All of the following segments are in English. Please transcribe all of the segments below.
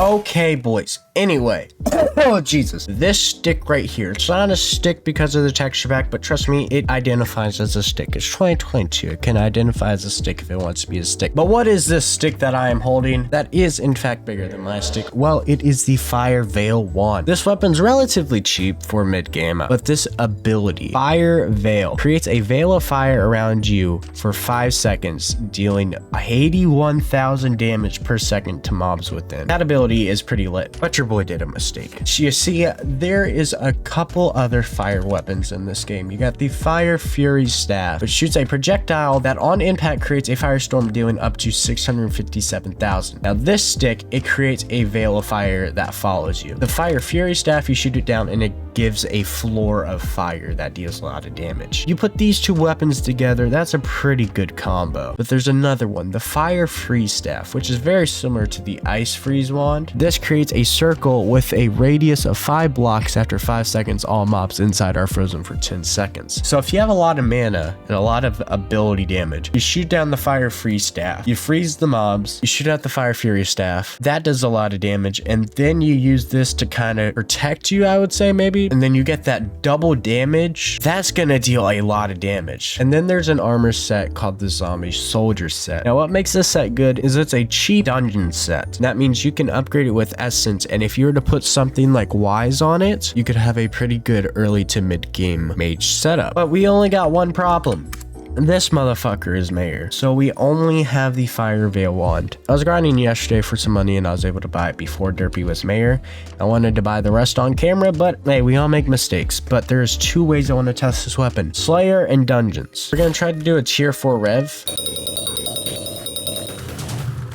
Okay, boys. Anyway, oh Jesus, this stick right here, it's not a stick because of the texture pack, but trust me, it identifies as a stick. It's 2022. It can identify as a stick if it wants to be a stick. But what is this stick that I am holding that is in fact bigger than my stick? Well, it is the Fire Veil wand. This weapon's relatively cheap for mid-game, but this ability, Fire Veil, creates a veil of fire around you for 5 seconds, dealing 81,000 damage per second to mobs within. That ability is pretty lit, but your boy did a mistake. So you see, there is a couple other fire weapons in this game. You got the Fire Fury Staff, which shoots a projectile that on impact creates a firestorm dealing up to 657,000. Now this stick, it creates a veil of fire that follows you. The Fire Fury Staff, you shoot it down and it gives a floor of fire that deals a lot of damage. You put these two weapons together, that's a pretty good combo. But there's another one, the Fire Freeze Staff, which is very similar to the Ice Freeze wand. This creates a circle with a radius of 5 blocks. After 5 seconds, all mobs inside are frozen for 10 seconds. So if you have a lot of mana and a lot of ability damage, you shoot down the Fire Freeze Staff, you freeze the mobs, you shoot out the Fire Fury Staff, that does a lot of damage, and then you use this to kind of protect you, I would say, maybe, and then you get that double damage. That's gonna deal a lot of damage. And then there's an armor set called the Zombie Soldier set. Now what makes this set good is it's a cheap dungeon set. That means you can upgrade it with essence, and if you were to put something like Wise on it, you could have a pretty good early to mid game mage setup. But we only got one problem. This motherfucker is mayor, so we only have the Fire Veil wand. I was grinding yesterday for some money and I was able to buy it before Derpy was mayor. I wanted to buy the rest on camera, but hey, we all make mistakes. But there's 2 ways I want to test this weapon: Slayer and Dungeons. We're gonna try to do a tier 4 rev.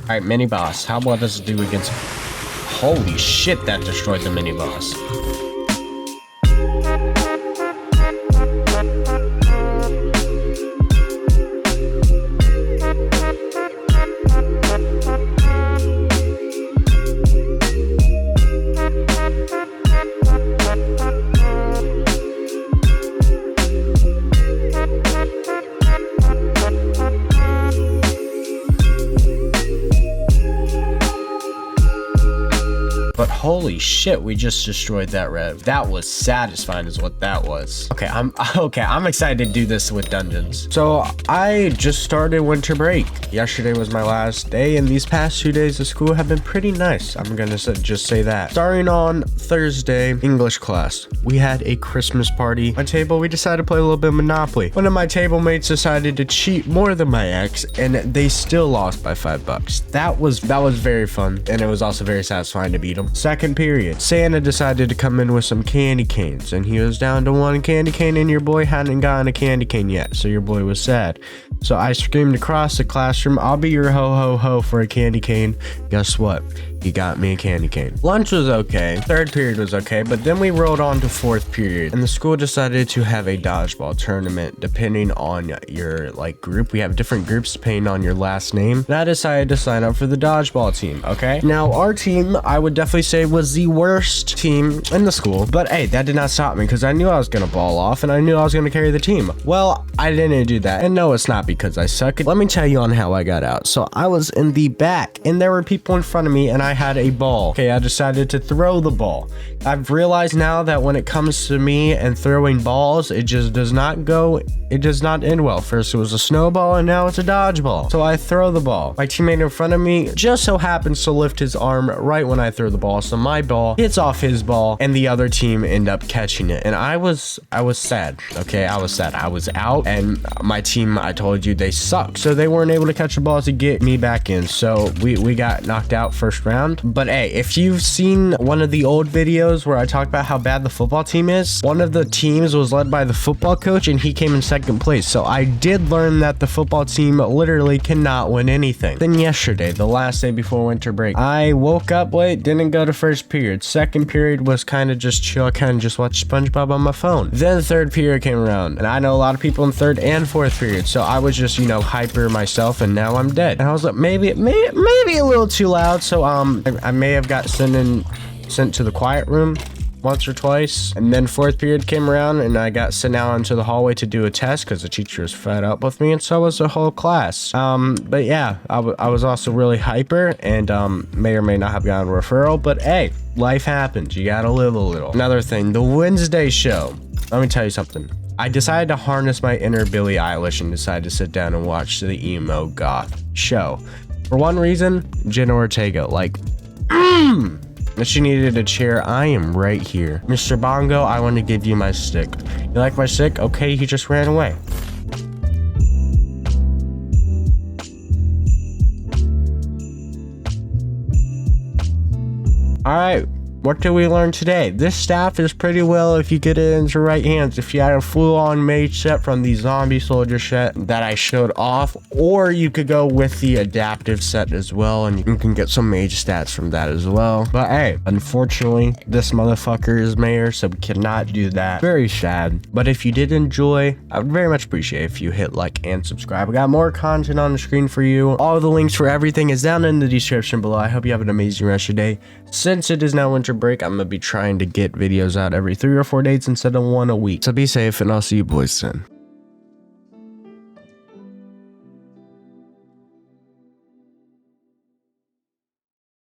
All right, mini boss. How well does it do against? Holy shit, that destroyed the mini boss. But holy shit, we just destroyed that rev. That was satisfying is what that was. Okay, I'm excited to do this with dungeons. So I just started winter break. Yesterday was my last day, and these past 2 days of school have been pretty nice. I'm gonna just say that. Starting on Thursday, English class, we had a Christmas party. My table, we decided to play a little bit of Monopoly. One of my table mates decided to cheat more than my ex, and they still lost by $5. That was very fun, and it was also very satisfying to beat them. Second period, Santa decided to come in with some candy canes, and he was down to 1 candy cane, and your boy hadn't gotten a candy cane yet, so your boy was sad. So I screamed across the classroom, "I'll be your ho ho ho for a candy cane." Guess what? He got me a candy cane. Lunch was okay. Third period was okay, but then we rolled on to fourth period, and the school decided to have a dodgeball tournament depending on your group. We have different groups depending on your last name, and I decided to sign up for the dodgeball team. Okay, now our team, I would definitely say, was the worst team in the school, but hey, that did not stop me because I knew I was gonna ball off and I knew I was gonna carry the team. Well, I didn't do that, and no, it's not because I suck. Let me tell you on how I got out. So I was in the back, and there were people in front of me, and I had a ball. Okay, I decided to throw the ball. I've realized now that when it comes to me and throwing balls, it just does not end well. First it was a snowball, and now it's a dodgeball. So I throw the ball. My teammate in front of me just so happens to lift his arm right when I throw the ball, so my ball hits off his ball, and the other team end up catching it. And I was sad. Okay, I was sad. I was out, and my team, I told you, they suck, so they weren't able to catch the ball to get me back in. So we got knocked out first round. But hey, if you've seen one of the old videos where I talk about how bad the football team is, one of the teams was led by the football coach, and he came in second place. So I did learn that the football team literally cannot win anything. Then yesterday, the last day before winter break, I woke up late, didn't go to first period. Second period was kind of just chill. I kind of just watched SpongeBob on my phone. Then third period came around, and I know a lot of people in third and fourth period, so I was just, hyper myself, and now I'm dead. And I was like, maybe a little too loud, so I may have got sent to the quiet room. once or twice. And then fourth period came around and I got sent out into the hallway to do a test because the teacher was fed up with me, and so was the whole class. But yeah, I was also really hyper and may or may not have gotten a referral, but hey, life happens. You gotta live a little. Another thing, the Wednesday show. Let me tell you something. I decided to harness my inner Billie Eilish and decided to sit down and watch the emo goth show. For one reason, Jenna Ortega, like, if she needed a chair, I am right here. Mr. Bongo, I want to give you my stick. You like my stick? Okay, he just ran away. Alright, what did we learn today? This staff is pretty well if you get it into the right hands. If you had a full-on mage set from the zombie soldier set that I showed off, or you could go with the adaptive set as well, and you can get some mage stats from that as well. But hey, unfortunately, this motherfucker is mayor, so we cannot do that. Very sad. But if you did enjoy, I would very much appreciate if you hit like and subscribe. I got more content on the screen for you. All the links for everything is down in the description below. I hope you have an amazing rest of your day. Since it is now winter break, I'm gonna be trying to get videos out every 3 or 4 days instead of 1 a week. So be safe, and I'll see you boys soon.